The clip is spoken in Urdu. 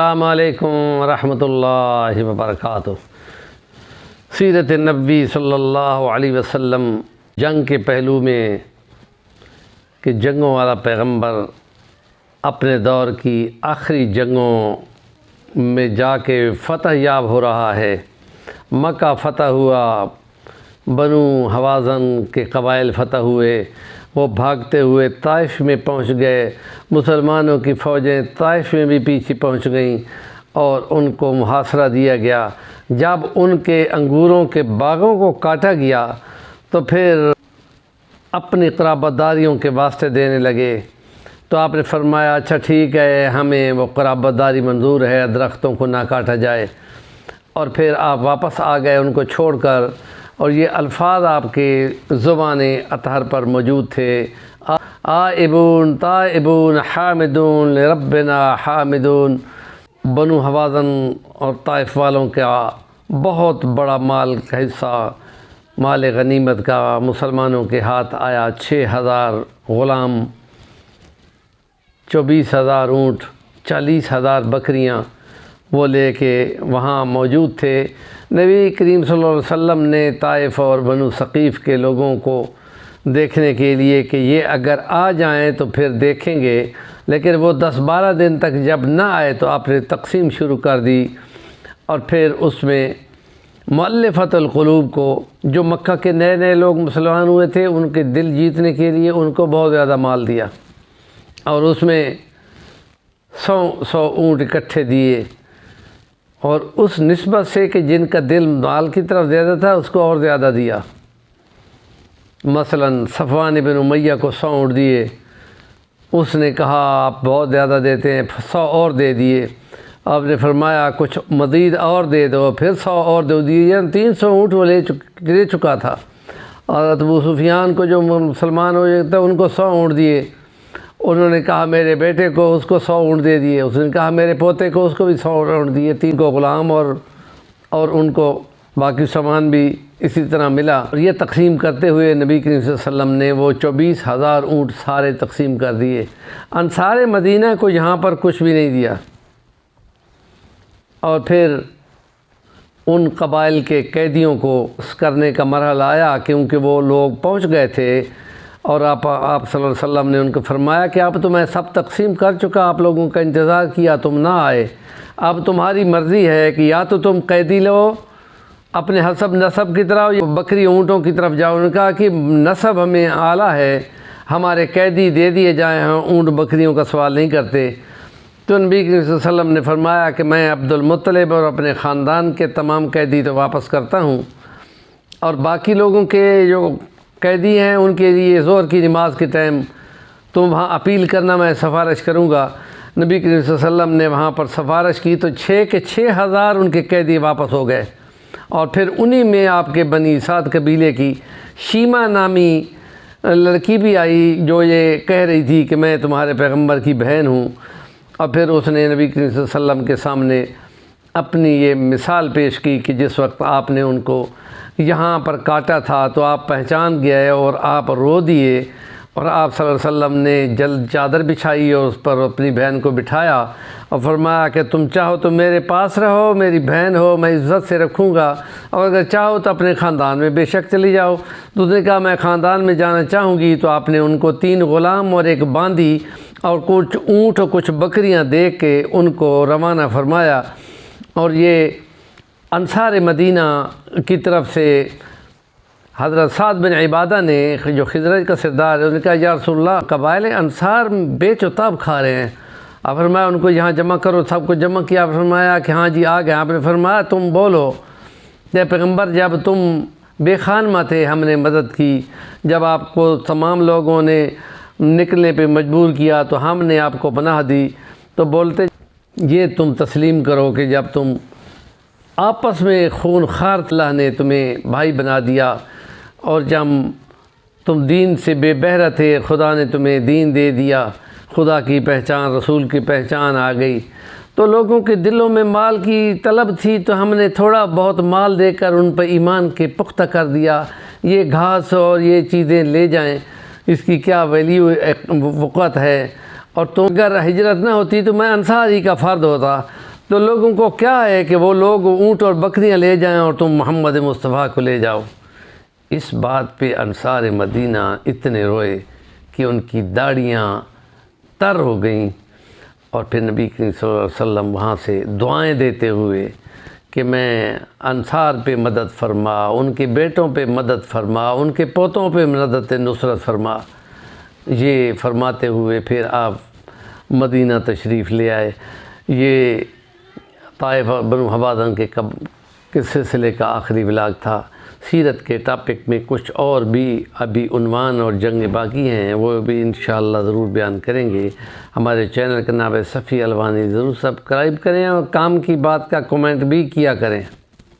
السلام علیکم ورحمۃ اللہ وبرکاتہ۔ سیرت نبی صلی اللہ علیہ وسلم جنگ کے پہلو میں کہ جنگوں والا پیغمبر اپنے دور کی آخری جنگوں میں جا کے فتح یاب ہو رہا ہے۔ مکہ فتح ہوا، بنو حوازن کے قبائل فتح ہوئے، وہ بھاگتے ہوئے طائف میں پہنچ گئے۔ مسلمانوں کی فوجیں طائف میں بھی پیچھے پہنچ گئیں اور ان کو محاصرہ دیا گیا۔ جب ان کے انگوروں کے باغوں کو کاٹا گیا تو پھر اپنی قرابت داریوں کے واسطے دینے لگے، تو آپ نے فرمایا اچھا ٹھیک ہے، ہمیں وہ قرابت داری منظور ہے، درختوں کو نہ کاٹا جائے۔ اور پھر آپ واپس آ گئے ان کو چھوڑ کر، اور یہ الفاظ آپ کے زبان اطہر پر موجود تھے، آئبون تائبون حامدون لربنا حامدون۔ بنو حوازن اور طائف والوں کا بہت بڑا مال کا حصہ، مال غنیمت کا مسلمانوں کے ہاتھ آیا۔ 6000 غلام، 24,000 اونٹ، 40,000 بکریاں وہ لے کے وہاں موجود تھے۔ نبی کریم صلی اللہ علیہ وسلم نے طائف اور بنو ثقیف کے لوگوں کو دیکھنے کے لیے کہ یہ اگر آ جائیں تو پھر دیکھیں گے، لیکن وہ 10-12 دن تک جب نہ آئے تو آپ نے تقسیم شروع کر دی، اور پھر اس میں مؤلفۃ القلوب کو، جو مکہ کے نئے نئے لوگ مسلمان ہوئے تھے، ان کے دل جیتنے کے لیے ان کو بہت زیادہ مال دیا، اور اس میں 100 اونٹ اکٹھے دیے، اور اس نسبت سے کہ جن کا دل مال کی طرف زیادہ تھا اس کو اور زیادہ دیا۔ مثلا صفوان بن امیہ کو 100 اونٹ دیے، اس نے کہا آپ بہت زیادہ دیتے ہیں، 100 اور دے دیے۔ آپ نے فرمایا کچھ مزید اور دے دو، پھر 100 اور دے دیے، یعنی 300 اونٹ وہ لے چکا تھا۔ اور ابو سفیان کو جو مسلمان ہو جاتا ان کو 100 اونٹ دیے۔ انہوں نے کہا میرے بیٹے کو، اس کو 100 اونٹ دے دیے۔ اس نے کہا میرے پوتے کو، اس کو بھی 100 اونٹ دیے۔ 3 کو غلام اور ان کو باقی سامان بھی اسی طرح ملا۔ اور یہ تقسیم کرتے ہوئے نبی کریم صلی اللہ علیہ وسلم نے وہ 24,000 اونٹ سارے تقسیم کر دیے۔ انصار مدینہ کو یہاں پر کچھ بھی نہیں دیا۔ اور پھر ان قبائل کے قیدیوں کو کرنے کا مرحلہ آیا، کیونکہ وہ لوگ پہنچ گئے تھے، اور آپ صلی اللہ علیہ وسلم نے ان کو فرمایا کہ اب تو میں سب تقسیم کر چکا، آپ لوگوں کا انتظار کیا، تم نہ آئے، اب تمہاری مرضی ہے کہ یا تو تم قیدی لو اپنے حسب نسب کی طرح، بکری اونٹوں کی طرف جاؤ۔ انہوں نے کہا کہ نسب ہمیں اعلیٰ ہے، ہمارے قیدی دے دیے جائیں، ہم اونٹ بکریوں کا سوال نہیں کرتے۔ تو نبی صلی اللہ علیہ وسلم نے فرمایا کہ میں عبد المطلب اور اپنے خاندان کے تمام قیدی تو واپس کرتا ہوں، اور باقی لوگوں کے جو قیدی ہیں ان کے لیے ظہر کی نماز کے ٹائم تم وہاں اپیل کرنا، میں سفارش کروں گا۔ نبی کریم صلی اللہ علیہ وسلم نے وہاں پر سفارش کی تو 6,000 ان کے قیدی واپس ہو گئے۔ اور پھر انہی میں آپ کے بنی سعد قبیلے کی شیمہ نامی لڑکی بھی آئی، جو یہ کہہ رہی تھی کہ میں تمہارے پیغمبر کی بہن ہوں، اور پھر اس نے نبی کریم صلی اللہ علیہ وسلم کے سامنے اپنی یہ مثال پیش کی کہ جس وقت آپ نے ان کو یہاں پر کاٹا تھا تو آپ پہچان گئے اور آپ رو دیے، اور آپ صلی اللہ علیہ وسلم نے جلد چادر بچھائی اور اس پر اپنی بہن کو بٹھایا، اور فرمایا کہ تم چاہو تو میرے پاس رہو، میری بہن ہو، میں عزت سے رکھوں گا، اور اگر چاہو تو اپنے خاندان میں بے شک چلی جاؤ۔ تو اس نے کہا میں خاندان میں جانا چاہوں گی۔ تو آپ نے ان کو 3 غلام اور 1 باندی اور کچھ اونٹ اور کچھ بکریاں دے کے ان کو روانہ فرمایا۔ اور یہ انصار مدینہ کی طرف سے حضرت سعد بن عبادہ نے، جو خزرج کا سردار ہے، انہوں نے کہا یا رسول اللہ، قبائل انصار بیچ و تاب کھا رہے ہیں۔ آپ فرمایا ان کو یہاں جمع کرو، سب کو جمع کیا۔ آپ فرمایا کہ ہاں جی آ گئے۔ آپ نے فرمایا تم بولو کہ پیغمبر جب تم بے خانمہ تھے ہم نے مدد کی، جب آپ کو تمام لوگوں نے نکلنے پہ مجبور کیا تو ہم نے آپ کو پناہ دی، تو بولتے یہ تم تسلیم کرو کہ جب تم آپس میں خون خار اللہ نے تمہیں بھائی بنا دیا، اور جب تم دین سے بے بہرہ تھے خدا نے تمہیں دین دے دیا، خدا کی پہچان، رسول کی پہچان آ گئی۔ تو لوگوں کے دلوں میں مال کی طلب تھی، تو ہم نے تھوڑا بہت مال دے کر ان پر ایمان کے پختہ کر دیا۔ یہ گھاس اور یہ چیزیں لے جائیں، اس کی کیا ویلیو وقت ہے، اور تم اگر ہجرت نہ ہوتی تو میں انصار ہی کا فرد ہوتا، تو لوگوں کو کیا ہے کہ وہ لوگ اونٹ اور بکریاں لے جائیں اور تم محمد مصطفیٰ کو لے جاؤ۔ اس بات پہ انصار مدینہ اتنے روئے کہ ان کی داڑیاں تر ہو گئیں، اور پھر نبی کریم صلی اللہ علیہ وسلم وہاں سے دعائیں دیتے ہوئے کہ میں انصار پہ مدد فرما، ان کے بیٹوں پہ مدد فرما، ان کے پوتوں پہ مدد نصرت فرما، یہ فرماتے ہوئے پھر آپ مدینہ تشریف لے آئے۔ یہ طائف بنو حوازن کے سلسلے کا آخری ولاگ تھا۔ سیرت کے ٹاپک میں کچھ اور بھی ابھی عنوان اور جنگ باقی ہیں، وہ بھی انشاءاللہ ضرور بیان کریں گے۔ ہمارے چینل کا نام ہے صفی الوانی، ضرور سبسکرائب کریں اور کام کی بات کا کومنٹ بھی کیا کریں۔